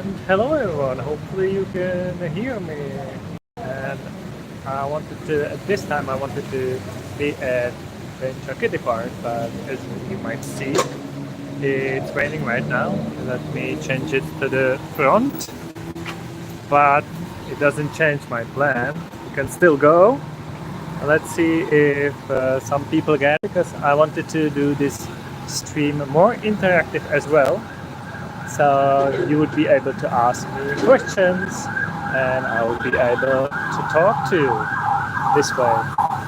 And hello everyone, hopefully you can hear me. And at this time I wanted to be at Benchakitti Park, but as you might see, it's raining right now. Let me change it to the front, but it doesn't change my plan. You can still go. Let's see if some people get it, because I wanted to do this stream more interactive as well. So you would be able to ask me questions and I will be able to talk to you this way.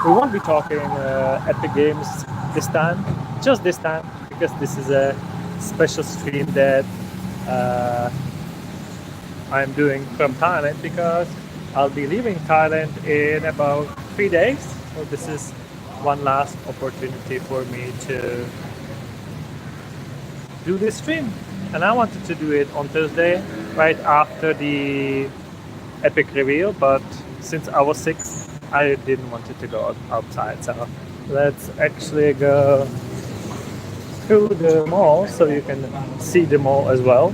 We won't be talking at the games this time, just this time, because this is a special stream that I'm doing from Thailand, because I'll be leaving Thailand in about 3 days. So this is one last opportunity for me to do this stream. And I wanted to do it on Thursday, right after the epic reveal, but since I was sick, I didn't want it to go outside. So let's actually go through the mall so you can see the mall as well.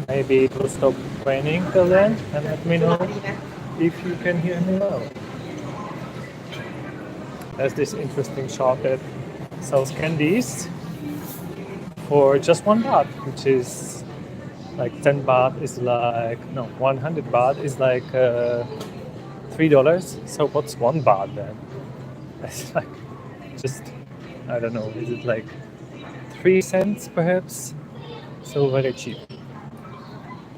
Maybe it will stop raining till then, and let me know if you can hear me well. There's this interesting shop that sells candies for just 1 baht, which is like 10 baht is like, no, 100 baht is like $3. So what's 1 baht then? It's like just, I don't know, is it like 3 cents perhaps? So very cheap.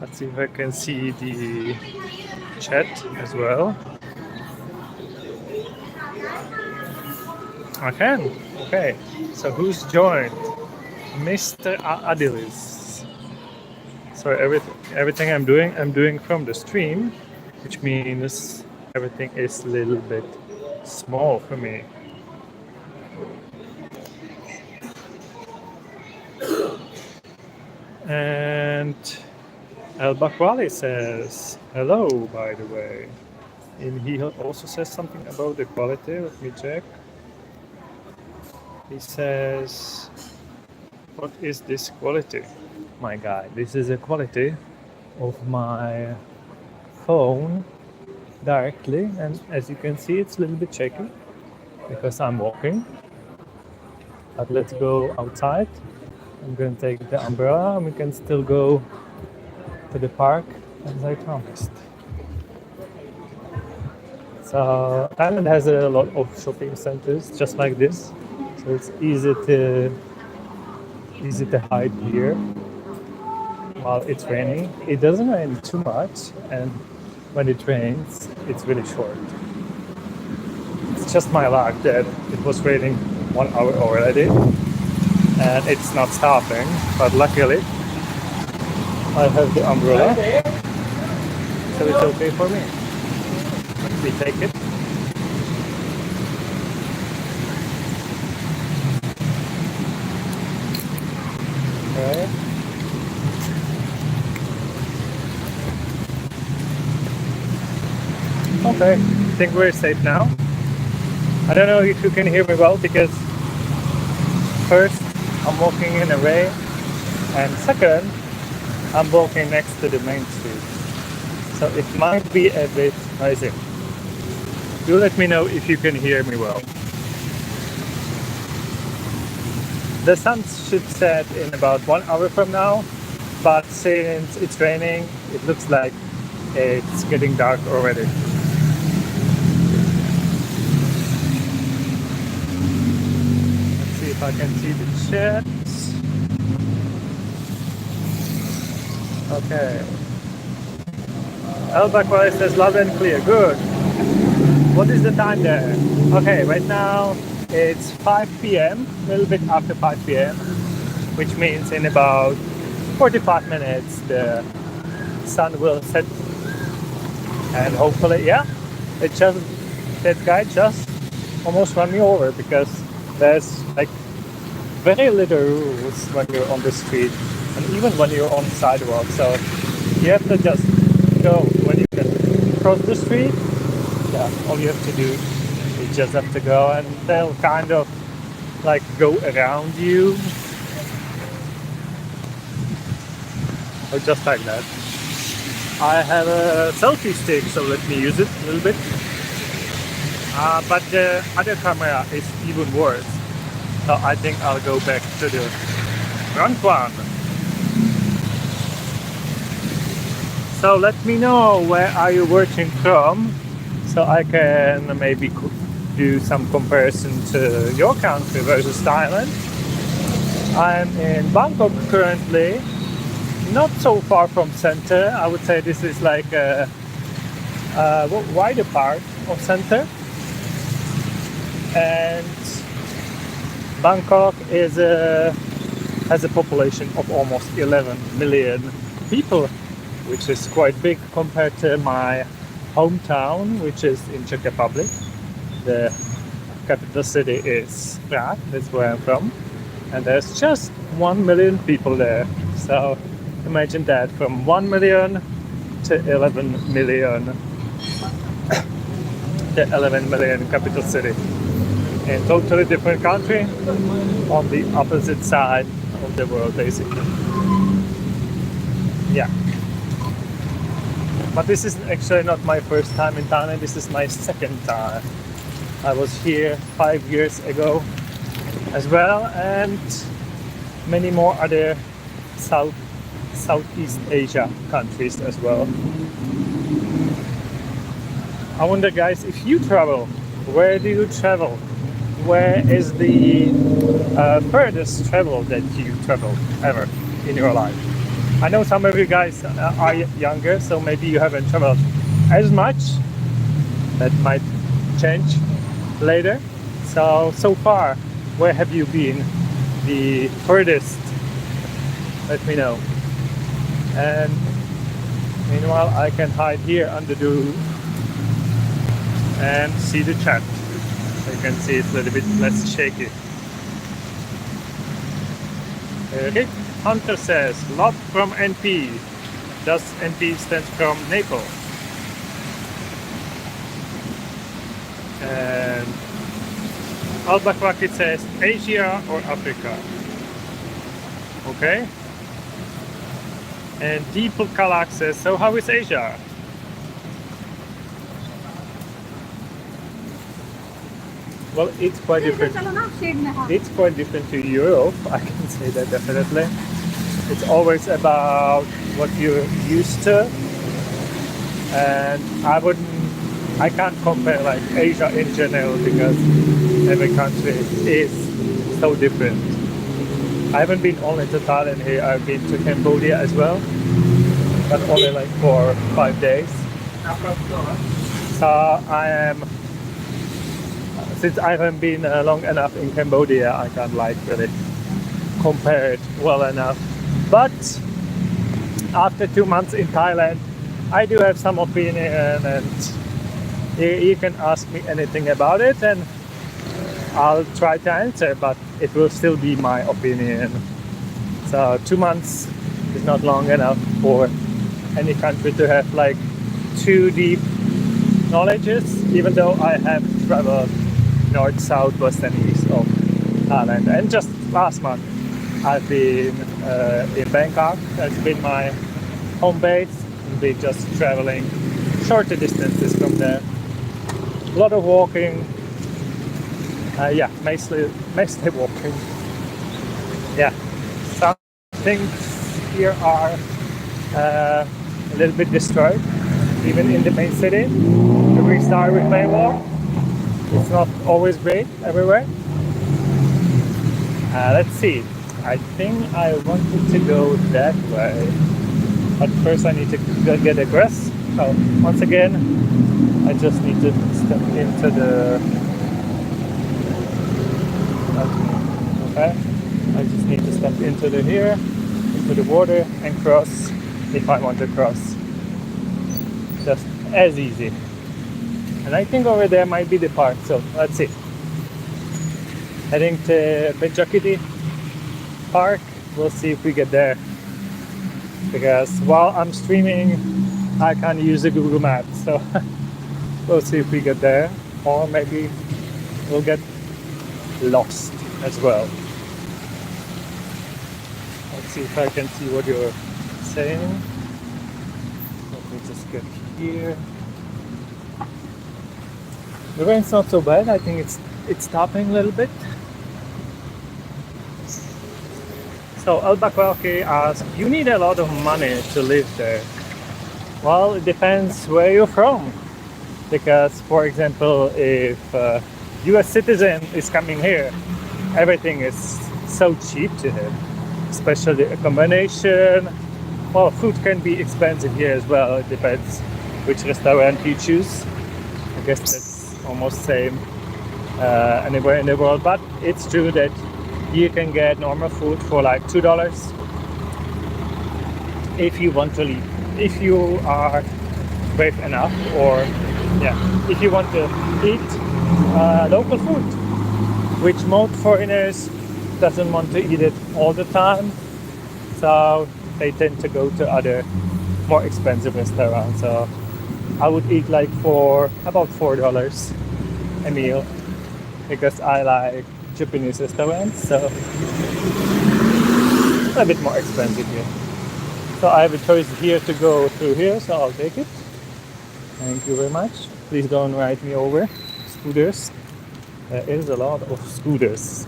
Let's see if I can see the chat as well. I can. Okay. So who's joined? Mr. Adilis. So everything I'm doing from the stream, which means everything is a little bit small for me. And El Bakwali says hello, by the way. And he also says something about the quality. Let me check. He says, what is this quality? My guy, this is the quality of my phone directly, and as you can see, it's a little bit shaky because I'm walking. But let's go outside. I'm gonna take the umbrella and we can still go to the park as I promised. So Thailand has a lot of shopping centers just like this, so it's easy to hide here while it's raining. It doesn't rain too much, and when it rains, it's really short. It's just my luck that it was raining 1 hour already, and it's not stopping. But luckily, I have the umbrella, so it's okay for me. Let me take it. Okay. Okay, I think we're safe now. I don't know if you can hear me well, because first, I'm walking in a way, and second, I'm walking next to the main street. So it might be a bit noisy. Do let me know if you can hear me well. The sun should set in about 1 hour from now, but since it's raining, it looks like it's getting dark already. Let's see if I can see the chat. Okay. El Bakwa says loud and clear. Good. What is the time there? Okay, right now it's 5 p.m., a little bit after 5 p.m., which means in about 45 minutes the sun will set. And hopefully, yeah, that guy just almost ran me over, because there's like very little rules when you're on the street and even when you're on the sidewalk. So you have to just go when you can cross the street. Yeah, all you have to do is just have to go, and they'll kind of like go around you. or just like that. I have a selfie stick, so let me use it a little bit. But the other camera is even worse, so I think I'll go back to the front one. So let me know where are you watching from, so I can maybe do some comparison to your country versus Thailand. I'm in Bangkok currently, not so far from center. I would say this is like a wider part of center. And Bangkok is has a population of almost 11 million people, which is quite big compared to my hometown, which is in Czech Republic. The capital city is Prague, that's where I'm from, and there's just 1 million people there. So imagine that, from 1 million to 11 million, the 11 million capital city. In a totally different country, on the opposite side of the world, basically. Yeah. But this is actually not my first time in Thailand, this is my second time. I was here 5 years ago as well, and many more other Southeast Asia countries as well. I wonder, guys, if you travel, where do you travel? Where is the furthest travel that you traveled ever in your life? I know some of you guys are younger, so maybe you haven't traveled as much. That might change later. So far, where have you been the furthest? Let me know. And meanwhile, I can hide here under the roof and see the chat. You can see it's a little bit less shaky. Okay. Hunter says, lot from NP. Does NP stand from Naples? And Al-Bakwaki says, Asia or Africa? Okay. And Deepal Kalak says, so how is Asia? Well, it's quite different. It's quite different to Europe, I can say that definitely. It's always about what you're used to, and I can't compare like Asia in general, because every country is so different. I haven't been only to Thailand here, I've been to Cambodia as well, but only like for 5 days. So since I haven't been long enough in Cambodia, I can't like really compare it well enough. But after 2 months in Thailand, I do have some opinion, and you can ask me anything about it and I'll try to answer, but it will still be my opinion. So 2 months is not long enough for any country to have like too deep knowledges, even though I have traveled north, south, west and east of Thailand. And just last month I've been in Bangkok. That's been my home base. I've been just traveling shorter distances from there. A lot of walking. Yeah, mostly walking. Yeah, some things here are a little bit destroyed, even in the main city. The restart replay wall. It's not always great everywhere. Let's see. I think I wanted to go that way, but first I need to go get a grass. So once again, I just need to step into the. Okay. I just need to step into the water and cross if I want to cross. Just as easy. And I think over there might be the park, so let's see. Heading to Benchakitti Park, we'll see if we get there. Because while I'm streaming, I can't use the Google Maps, so we'll see if we get there. Or maybe we'll get lost as well. Let's see if I can see what you're Same. Let me just get here. The rain's not so bad. I think it's stopping a little bit. So Albuquerque asks, you need a lot of money to live there. Well, it depends where you're from. Because, for example, if a US citizen is coming here, everything is so cheap to him. Especially accommodation. Well, food can be expensive here as well. It depends which restaurant you choose. I guess that's almost same anywhere in the world. But it's true that you can get normal food for like $2 if you want to leave. If you are brave enough, or if you want to eat local food, which most foreigners doesn't want to eat it all the time, so they tend to go to other more expensive restaurants. So I would eat like for about $4 a meal, because I like Japanese restaurants, so a bit more expensive here. So I have a choice here to go through here, so I'll take it. Thank you very much. Please don't ride me over. Scooters. There is a lot of scooters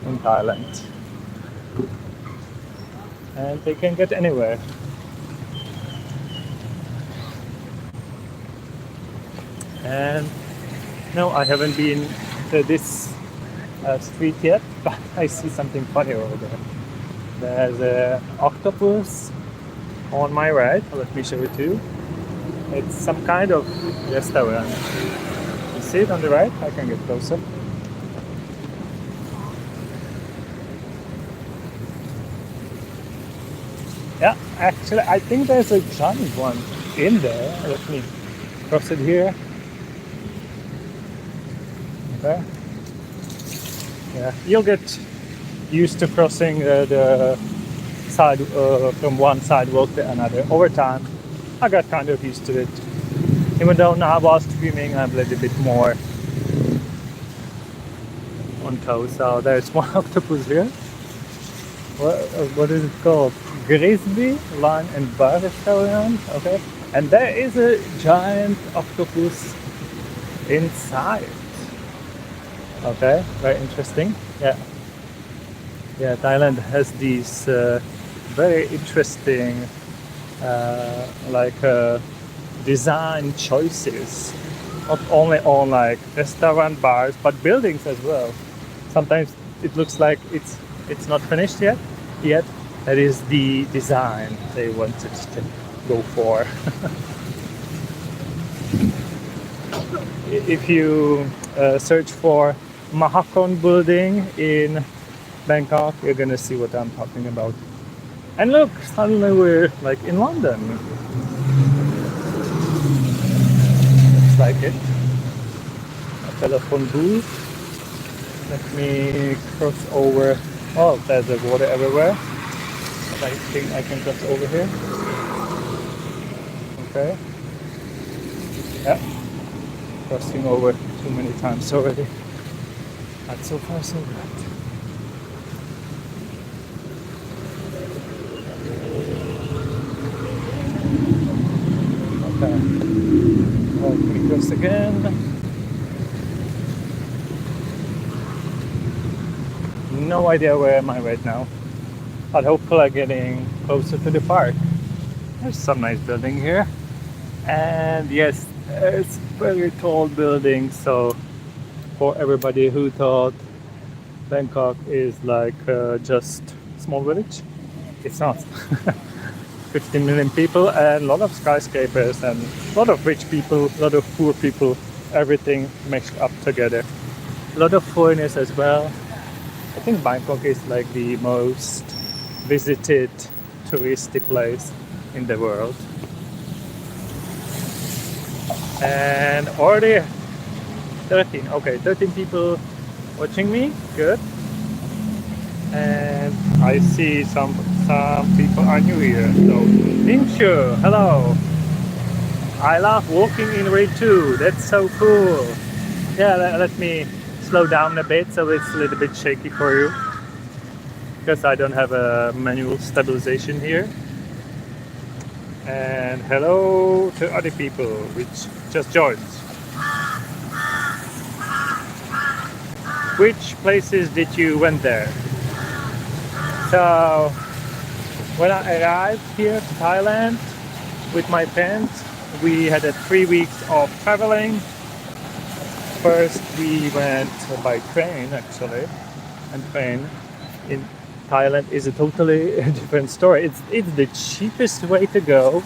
in Thailand. And they can get anywhere. And no, I haven't been to this street yet, but I see something funny over there. There's an octopus on my right. Let me show it to you. It's some kind of restaurant. You see it on the right? I can get closer. Yeah, actually, I think there's a giant one in there. Let me cross it here. Okay. Yeah, you'll get used to crossing the side from one sidewalk to another over time. I got kind of used to it. Even though now while streaming, I'm a little bit more on toes. So there's one octopus here. What is it called? Grisby Line and Bar Restaurant. Okay, and there is a giant octopus inside. Okay, very interesting. Yeah, Thailand has these very interesting design choices, not only on like restaurant, bars, but buildings as well. Sometimes it looks like it's not finished yet. That is the design they wanted to go for. If you search for Mahakon building in Bangkok, you're gonna see what I'm talking about. And look, suddenly we're like in London. Looks like it. A telephone booth. Let me cross over. Oh, there's a water everywhere. But I think I can cross over here. Okay. Yeah. Crossing over too many times already. But so far so good. Okay. Let me cross again. No idea where am I right now. But hopefully I'm getting closer to the park. There's some nice building here. And yes, it's very tall building, so for everybody who thought Bangkok is like just small village, it's not. 15 million people and a lot of skyscrapers and a lot of rich people, a lot of poor people, everything mixed up together. A lot of foreigners as well. I think Bangkok is like the most visited touristy place in the world. And already 13 people watching me, good. And I see some people are new here. So Inchu, hello. I love walking in rain too, that's so cool. Yeah, let me slow down a bit so it's a little bit shaky for you, because I don't have a manual stabilization here. And hello to other people which just joined. Which places did you went there? So when I arrived here to Thailand with my parents, we had 3 weeks of traveling. First we went by train actually, and train in Thailand is a totally different story. It's the cheapest way to go,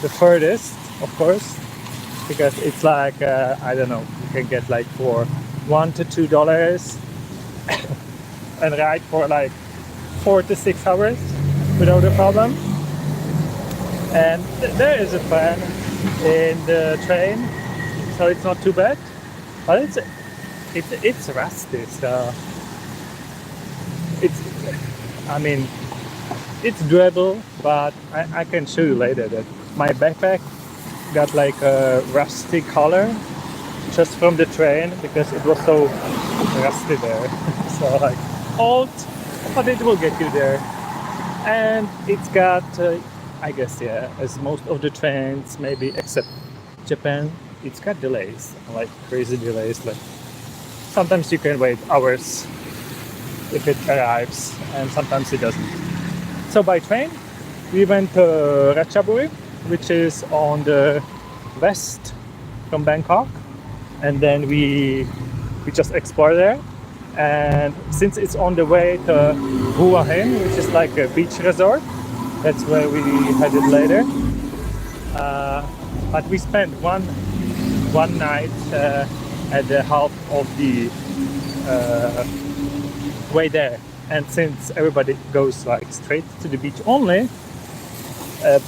the furthest, of course, because it's like I don't know, you can get like for $1 to $2 and ride for like 4 to 6 hours without a problem. And there is a fan in the train, so it's not too bad. But it's rusty, so it's, I mean, it's durable, but I can show you later that my backpack got like a rusty color just from the train because it was so rusty there. So like old, but it will get you there. And it's got, I guess, yeah, as most of the trains, maybe except Japan, it's got delays, like crazy delays. Like sometimes you can wait hours if it arrives, and sometimes it doesn't. So by train, we went to Ratchaburi, which is on the west from Bangkok, and then we just explored there. And since it's on the way to Hua Hin, which is like a beach resort, that's where we headed later. But we spent one night at the half of the way there, and since everybody goes like straight to the beach only,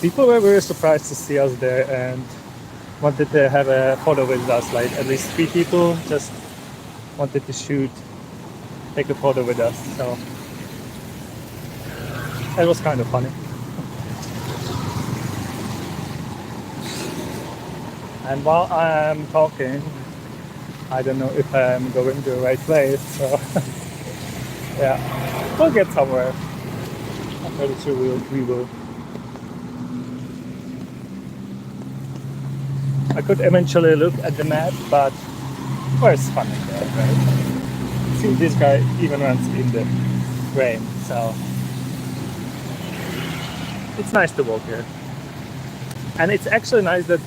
people were very surprised to see us there and wanted to have a photo with us. Like at least 3 people just wanted to take a photo with us, so it was kind of funny. And while I'm talking, I don't know if I'm going to the right place, so yeah, we'll get somewhere. I'm pretty sure we will. I could eventually look at the map, but where's fun in there, right? See, this guy even runs in the rain, so it's nice to walk here. And it's actually nice that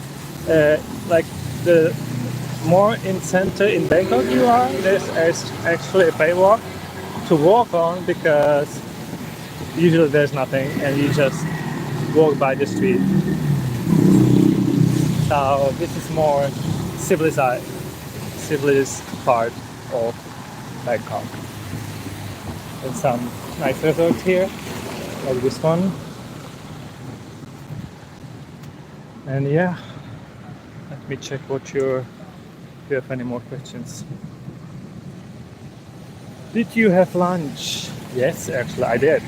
like the more in center in Bangkok you are, there's actually a paywalk to walk on, because usually there's nothing and you just walk by the street. So this is more civilized part of Bangkok. And some nice resorts here, like this one. And yeah, let me check if you have any more questions. Did you have lunch? Yes, actually I did.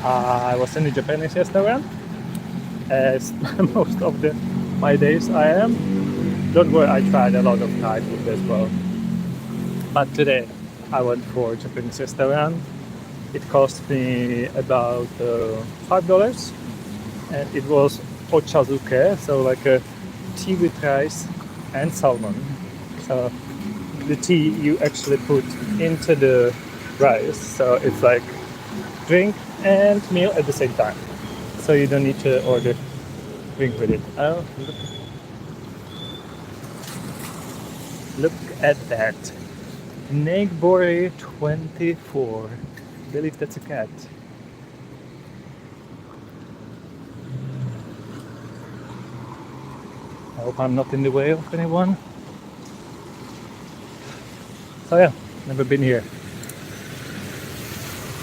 I was in a Japanese restaurant, as most of my days I am. Don't worry, I tried a lot of Thai food as well. But today I went for a Japanese restaurant. It cost me about $5, and it was ochazuke, so like a tea with rice and salmon. So the tea you actually put into the rice, so it's like drink and meal at the same time. So you don't need to order drink with it. Oh, look at that. Nagbori 24. I believe that's a cat. I hope I'm not in the way of anyone. So yeah, never been here.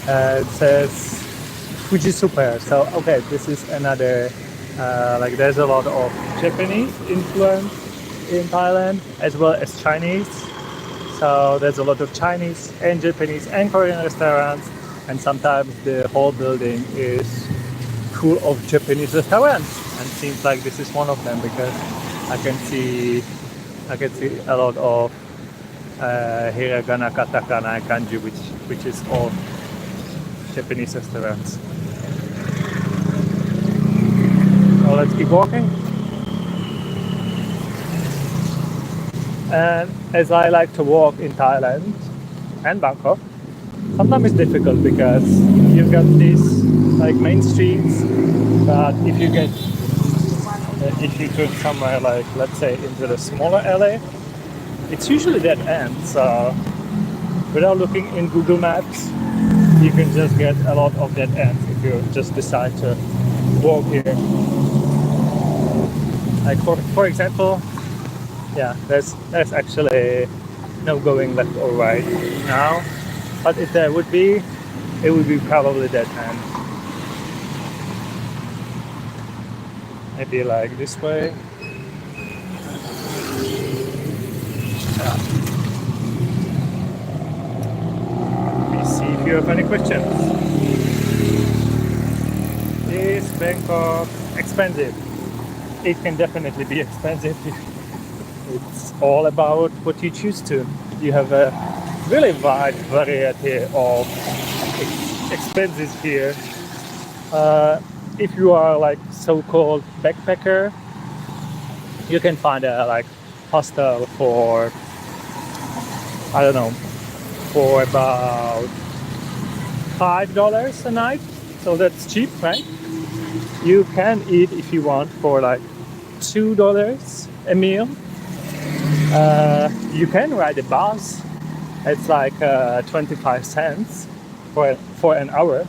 It says Fuji Super. So okay, this is another, like there's a lot of Japanese influence in Thailand as well as Chinese. So there's a lot of Chinese and Japanese and Korean restaurants, and sometimes the whole building is full of Japanese restaurants. And it seems like this is one of them, because I can see a lot of hiragana, katakana, and kanji, which is all Japanese restaurants. let's keep walking. And as I like to walk in Thailand and Bangkok, sometimes it's difficult because you've got these like main streets, but if you turn somewhere like, let's say, into the smaller alley, it's usually dead end. So without looking in Google Maps, you can just get a lot of dead ends if you just decide to walk here. Like for example, yeah, there's actually no going left or right now, but if there would be, it would be probably dead end. Maybe like this way. Yeah. Let me see if you have any questions. Is Bangkok expensive? It can definitely be expensive. It's all about what you choose to. You have a really wide variety of expenses here. If you are like so-called backpacker, you can find a like hostel for, I don't know, for about $5 a night. So that's cheap, right? You can eat if you want for like $2 a meal. You can ride a bus. It's like 25 cents for an hour.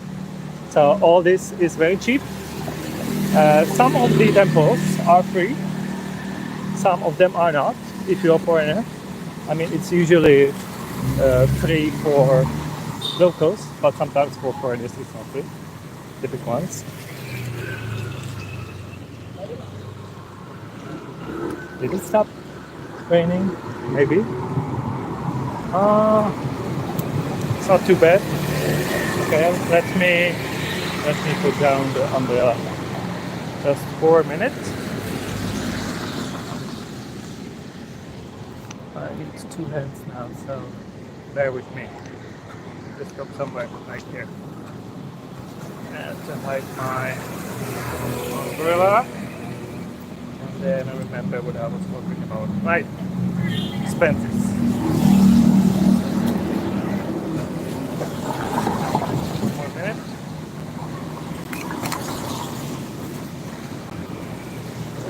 So all this is very cheap. Some of the temples are free. Some of them are not. If you're a foreigner, I mean, it's usually free for locals, but sometimes for foreigners it's not free. The big ones. Did it stop raining? Maybe. It's not too bad. Okay, let me put down the umbrella. Just for a minute. I need two hands now, so bear with me. Just go somewhere right here. And to hide my umbrella. And then I remember what I was talking about. Right. Expenses. One more minute.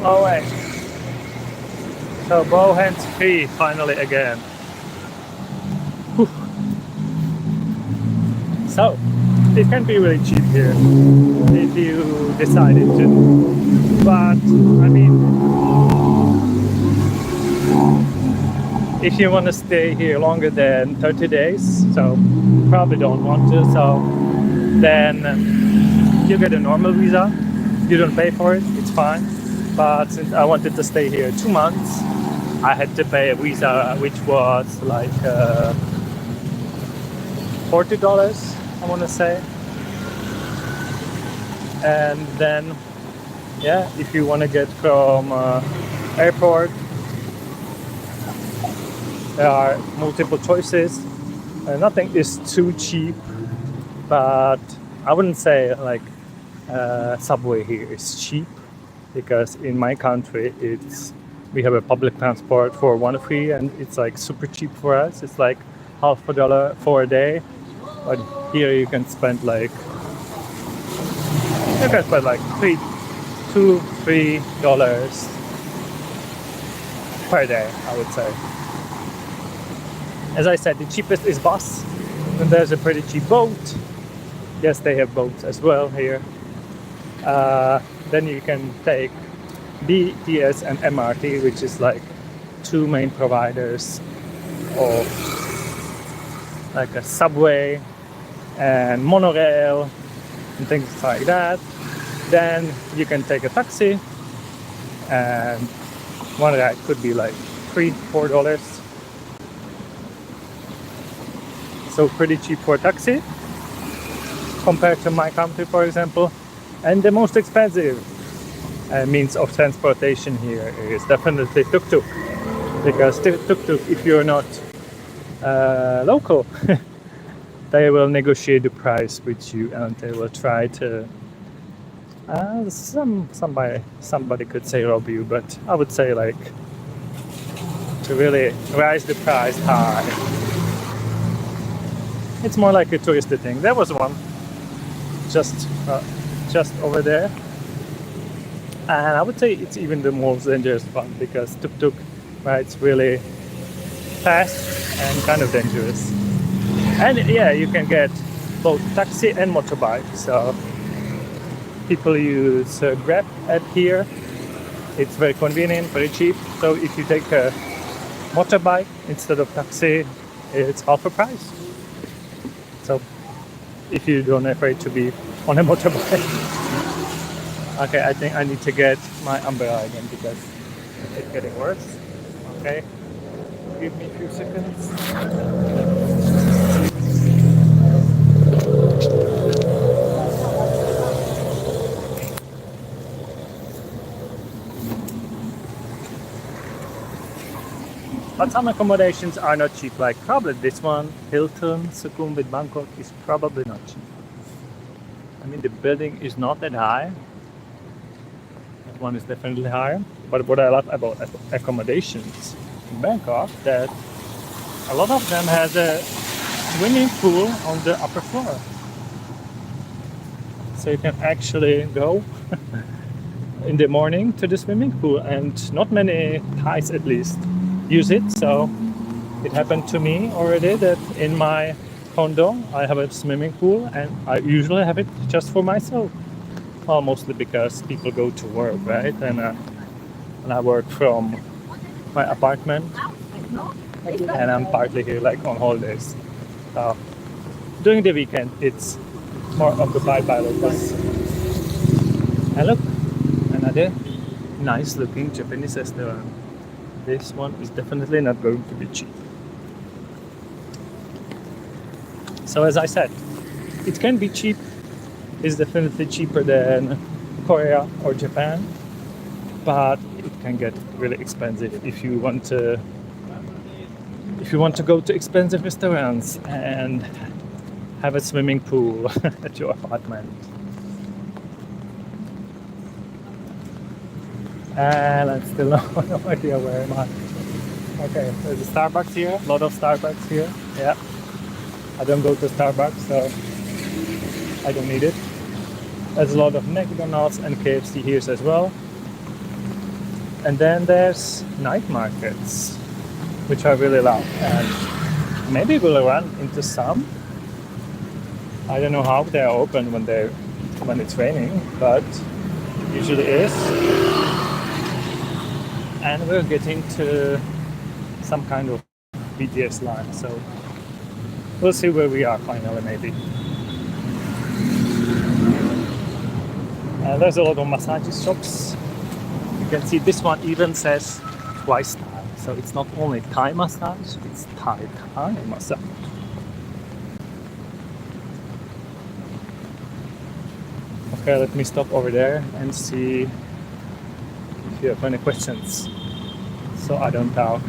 Oh wait. So bow hands free finally again. Whew. So it can be really cheap here if you decided to. But I mean, if you want to stay here longer than 30 days, so probably don't want to, so then you get a normal visa. You don't pay for it, it's fine. But since I wanted to stay here 2 months, I had to pay a visa which was like $40, I want to say. And then, yeah, if you want to get from airport, there are multiple choices. Nothing is too cheap, but I wouldn't say like subway here is cheap, because in my country we have a public transport for 1 free and it's like super cheap for us. It's like $50 for a day, but here you can spend like $2-3 per day, I would say. As I said, the cheapest is bus, and there's a pretty cheap boat. Yes, they have boats as well here. Then you can take BTS and MRT, which is like two main providers of like a subway and monorail and things like that. Then you can take a taxi, and one ride could be like $3-4. So pretty cheap for a taxi compared to my country, for example. And the most expensive means of transportation here is definitely tuk-tuk, because tuk-tuk, if you're not local, they will negotiate the price with you and they will try to Somebody could say rob you, but I would say like to really raise the price high. It's more like a touristy thing. There was one just over there, and I would say it's even the most dangerous one because tuk-tuk rides really fast and kind of dangerous. And yeah, you can get both taxi and motorbike. So people use Grab app here. It's very convenient, very cheap. So if you take a motorbike instead of taxi, it's half the price. So if you don't afraid to be on a motorbike. Okay, I think I need to get my umbrella again because it's getting worse. Okay, give me a few seconds. But some accommodations are not cheap, like probably this one, Hilton, Sukhumvit, Bangkok, is probably not cheap. I mean, the building is not that high. That one is definitely higher. But what I love about accommodations in Bangkok, that a lot of them has a swimming pool on the upper floor. So you can actually go in the morning to the swimming pool, and not many Thais at least use it. So it happened to me already that in my condo I have a swimming pool, and I usually have it just for myself. Well, mostly because people go to work, right? And I work from my apartment, and I'm partly here like on holidays. So during the weekend it's more occupied by locals. And look, another nice looking Japanese restaurant. This one is definitely not going to be cheap. So as I said, it can be cheap. It's definitely cheaper than Korea or Japan, but it can get really expensive if you want to go to expensive restaurants and have a swimming pool at your apartment. And I'm still no idea where am I. Okay, there's a Starbucks here. A lot of Starbucks here. Yeah. I don't go to Starbucks, so I don't need it. There's a lot of McDonald's and KFC here as well. And then there's night markets, which I really love. And maybe we'll run into some. I don't know how they're open when it's raining, but usually is. And we're getting to some kind of BTS line, so we'll see where we are finally, maybe. There's a lot of massage shops. You can see this one even says twice Thai, so it's not only Thai massage, it's Thai massage. Okay, let me stop over there and see if you have any questions, so I don't talk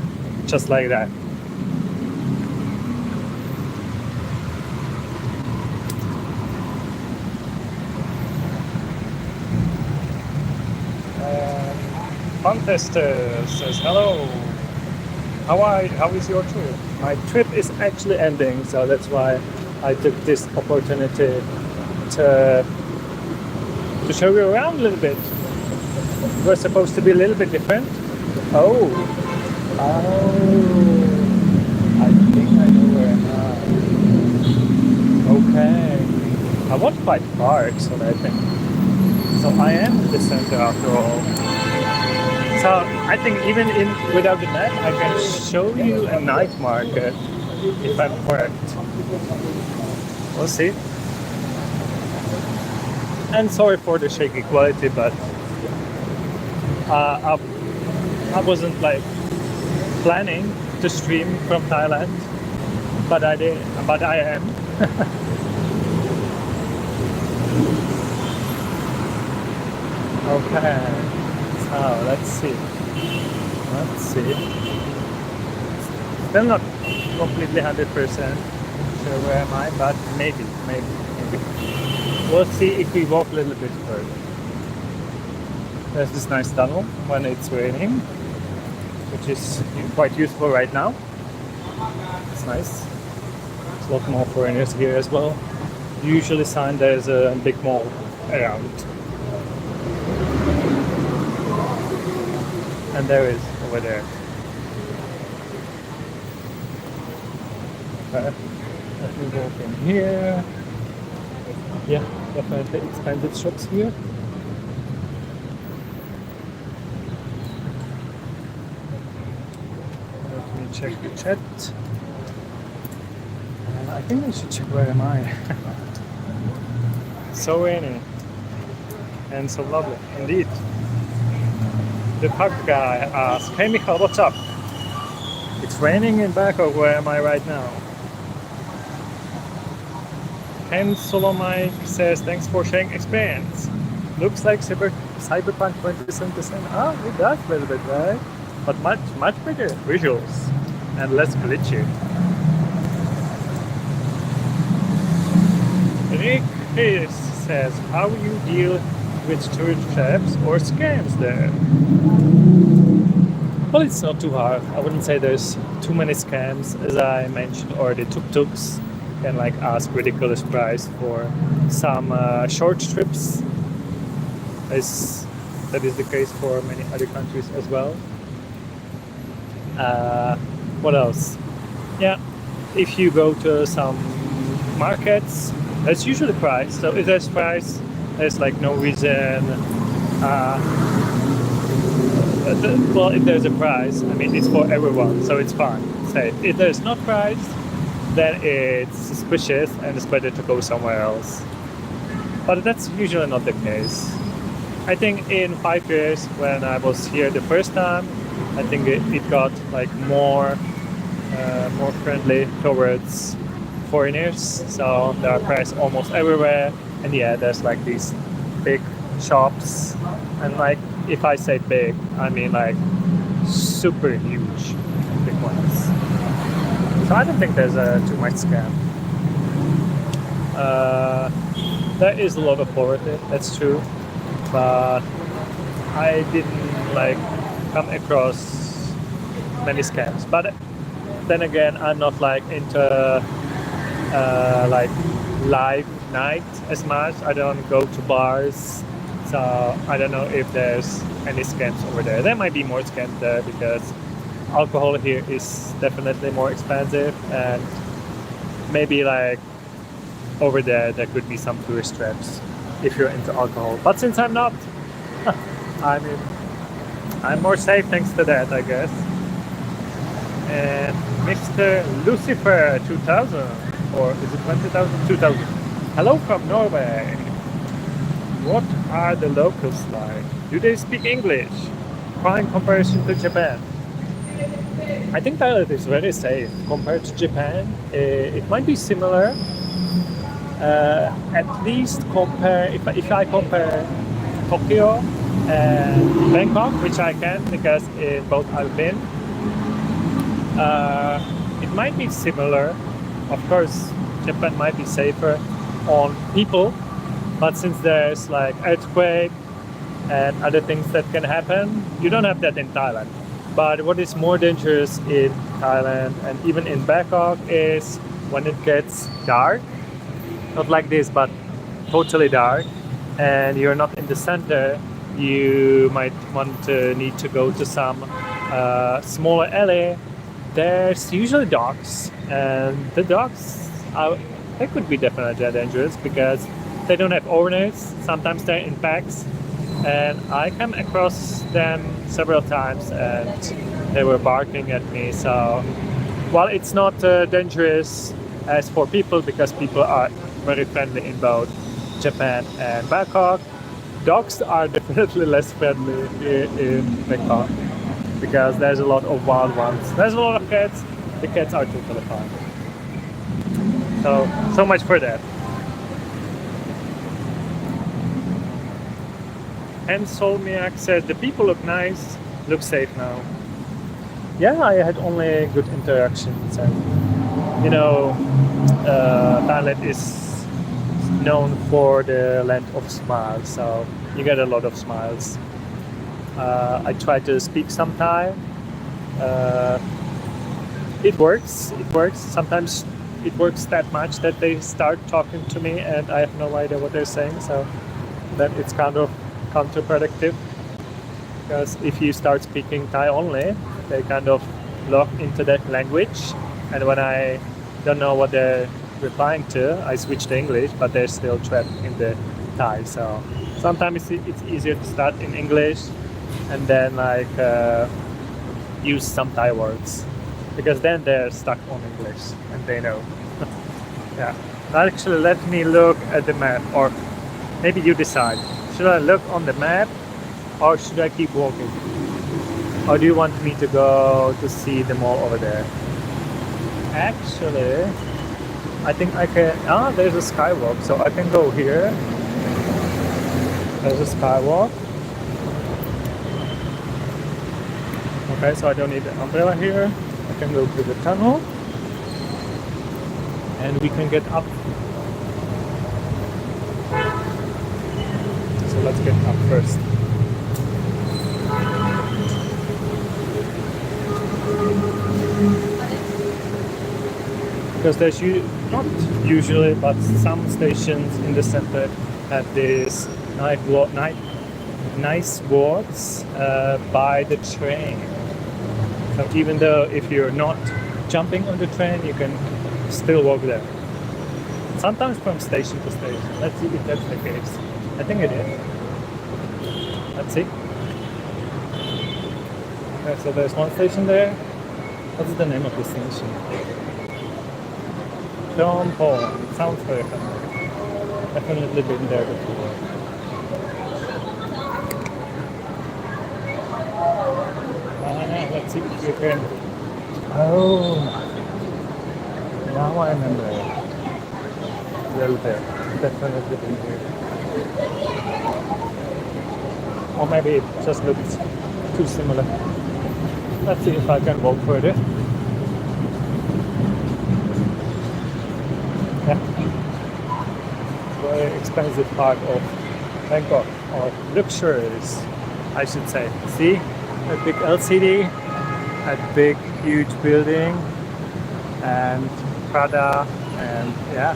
just like that. Contester says hello. How is your trip? My trip is actually ending, so that's why I took this opportunity to show you around a little bit. It was supposed to be a little bit different. Oh, I think I know where I'm at. Okay, I was quite far, so I think. So I am in the center after all. So I think even without the map, I can show you a night market if I'm correct. We'll see. And sorry for the shaky quality, but I wasn't like planning to stream from Thailand, but I did. But I am. Okay. So let's see. Still not completely 100% sure where am I, but maybe. We'll see if we walk a little bit further. There's this nice tunnel when it's raining, which is quite useful right now. It's nice. There's a lot more foreigners here as well. Usually sign there's a big mall around. And there is over there. Let me walk in here. Yeah, definitely expensive shops here. Let me check the chat. I think I should check where am I. So rainy and so lovely indeed. The park guy asked, "Hey Michal, what's up? It's raining in Bangkok. Where am I right now?" Ken Solomai says, "Thanks for sharing experience. Looks like Cyberpunk 2077. Ah, it does a little bit, right? But much better visuals and less glitchy." Rick Hayes says, "How you deal with tourist traps or scams there?" Well, it's not too hard. I wouldn't say there's too many scams, as I mentioned, or the tuk-tuks can like ask ridiculous price for some short trips. That is the case for many other countries as well. What else? Yeah, if you go to some markets, there's usually price. So if there's price, there's like no reason. Well, if there's a price, I mean, it's for everyone, so it's fine. Say, if there's not price, then it's suspicious and it's better to go somewhere else. But that's usually not the case. I think in 5 years, when I was here the first time, I think it got like more friendly towards foreigners. So there are prices almost everywhere, and yeah, there's like these big shops, and like if I say big, I mean like super huge big ones. So I don't think there's too much scam. There is a lot of poverty, that's true, but I didn't like come across many scams. But then again, I'm not like into like live night as much. I don't go to bars, so I don't know if there's any scams over there. There might be more scams there because alcohol here is definitely more expensive, and maybe like over there could be some tourist traps if you're into alcohol. But since I'm not, I mean, I'm more safe thanks to that, I guess. And Mr. Lucifer 2000, or is it 20,000? 2000. Hello from Norway. What are the locals like? Do they speak English? In comparison to Japan. I think Thailand is very safe compared to Japan. It might be similar. At least if I compare Tokyo and Bangkok, which I can because in both I've been. It might be similar. Of course, Japan might be safer on people, but since there's like earthquake and other things that can happen, you don't have that in Thailand. But what is more dangerous in Thailand and even in Bangkok is when it gets dark. Not like this, but totally dark, and you're not in the center. You might need to go to some smaller alley. There's usually dogs, and the dogs they could be definitely dangerous because they don't have owners. Sometimes they're in packs, and I came across them several times, and they were barking at me. So while it's not dangerous as for people, because people are very friendly in both Japan and Bangkok, dogs are definitely less friendly in Bangkok because there's a lot of wild ones. There's a lot of cats. The cats are totally fine. So much for that. And Solmiak says the people look nice, look safe now. Yeah, I had only good interactions, and you know, Thailand is known for the land of smiles, so you get a lot of smiles I try to speak some Thai. Uh, it works. It works. Sometimes it works that much that they start talking to me and I have no idea what they're saying. So then it's kind of counterproductive. Because if you start speaking Thai only, they kind of lock into that language. And when I don't know what they're replying to, I switch to English, but they're still trapped in the Thai. So sometimes it's easier to start in English and then use some Thai words. Because then they're stuck on English and they know. Yeah. Actually, let me look at the map, or maybe you decide. Should I look on the map or should I keep walking? Or do you want me to go to see the mall over there? Actually, I think I can. There's a skywalk, so I can go here. There's a skywalk. Okay, so I don't need the umbrella here. I can go to the tunnel. And we can get up. So let's get up first. Because there's not usually, but some stations in the center have this nice walks by the train. So even though if you're not jumping on the train, you can still walk there. Sometimes from station to station. Let's see if that's the case. I think it is. Let's see. Okay, so there's one station there. What's the name of the station? John Paul. It sounds very familiar. Definitely been there before. Let's see if you can. Oh, now I remember. Well, there. Definitely been here. Or maybe it just looks too similar. Let's see if I can walk further. Yeah. Very expensive part of Bangkok, or luxurious, I should say. See, a big LCD, a big huge building, and Prada, and yeah,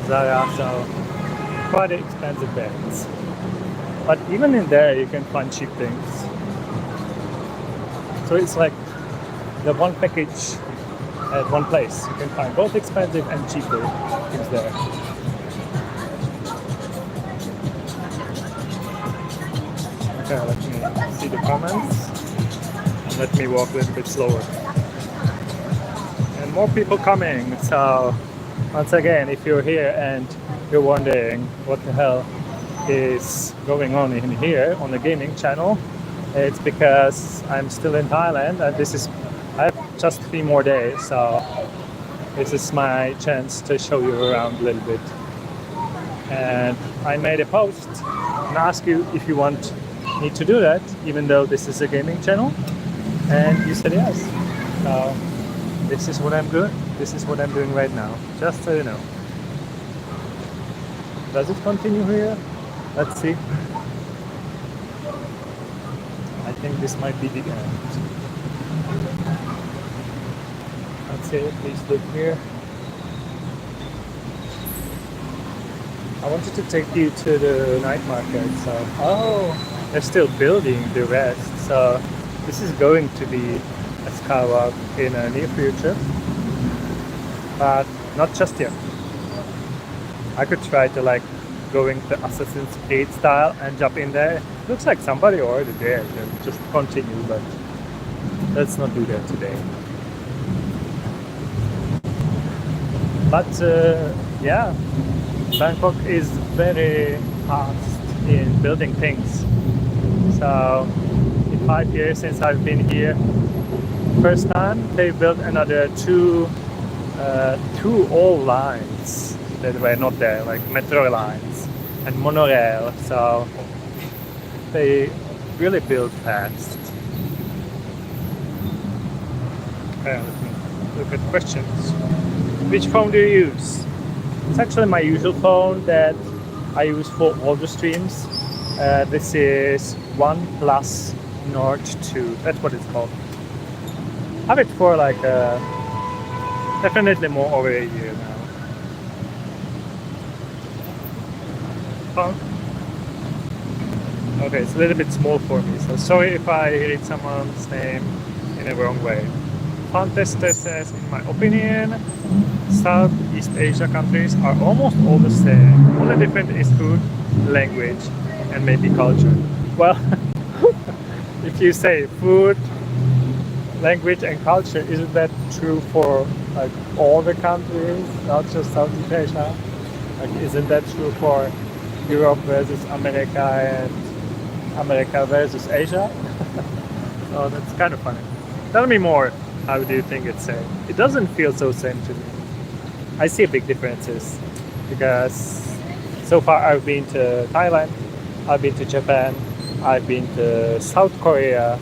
Zara. So quite expensive brands. But even in there, you can find cheap things. So it's like the one package at one place. You can find both expensive and cheaper things there. Okay, let me see the comments and let me walk a little bit slower. And more people coming. So once again, if you're here and you're wondering what the hell is going on in here on the gaming channel, it's because I'm still in Thailand and I have just 3 more days, so this is my chance to show you around a little bit. And I made a post and asked you if you want me to do that, even though this is a gaming channel, and you said yes. So this is what I'm doing. This is what I'm doing right now, just so you know. Does it continue here? Let's see. I think this might be the end. Let's see, please look here. I wanted to take you to the night market, so they're still building the rest, so this is going to be a skywalk in a near future, but not just yet. I could try to going the Assassin's Creed style and jump in there. Looks like somebody already there, then just continue, but let's not do that today. But yeah, Bangkok is very fast in building things. So in 5 years since I've been here, first time they built another two old lines that were not there, like metro lines and monorail. So they really build fast. Okay, let me look at questions. Which phone do you use? It's actually my usual phone that I use for all the streams, This is One Plus North 2. That's what it's called. Have it for like definitely more over a year now. Oh. Okay, it's a little bit small for me, so sorry if I read someone's name in a wrong way. Contester says, in my opinion, Southeast Asia countries are almost all the same. Only different is food, language, and maybe culture. Well, if you say food, language, and culture, isn't that true for like all the countries, not just Southeast Asia? Like, isn't that true for Europe versus America and America versus Asia? So that's kind of funny. Tell me more. How do you think it's same? It doesn't feel so same to me. I see big differences because so far I've been to Thailand, I've been to Japan, I've been to South Korea,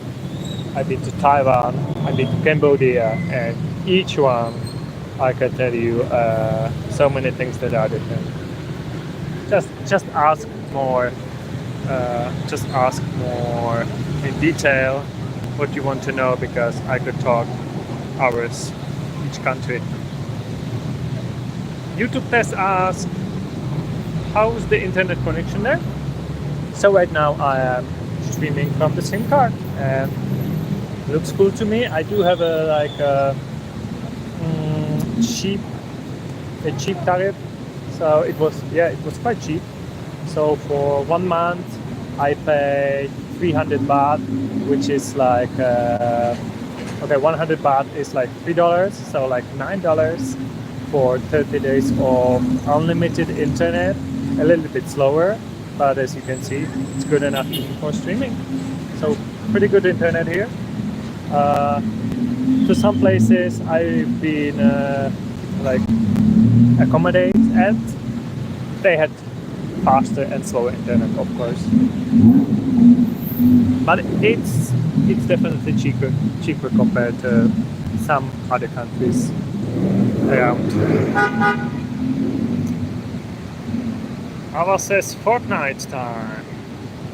I've been to Taiwan, I've been to Cambodia, and each one I can tell you so many things that are different. Just ask more. Just ask more in detail what you want to know, because I could talk hours each country. YouTube test asks, how's the internet connection there? So right now I am streaming from the SIM card and looks cool to me. I do have a cheap tariff, so it was quite cheap. So for 1 month I pay 300 baht, which is like 100 baht is like $3, so like $9 for 30 days of unlimited internet. A little bit slower, but as you can see, it's good enough for streaming. So pretty good internet here. To some places I've been like accommodated at, they had faster and slower internet, of course. But it's definitely cheaper compared to some other countries around. Ava says Fortnite time.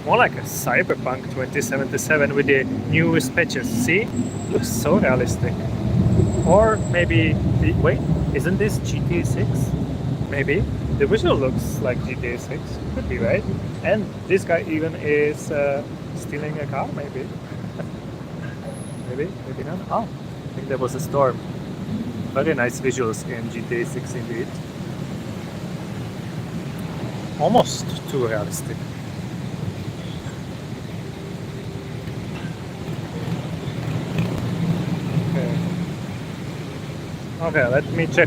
More like a Cyberpunk 2077 with the newest patches. See? Looks so realistic. Or maybe, wait, isn't this GTA 6? Maybe. The visual looks like GTA 6. Could be, right? And this guy even is stealing a car, maybe. Maybe not. Oh, I think there was a storm. Very nice visuals in GTA 6 indeed. Almost too realistic. Okay, let me check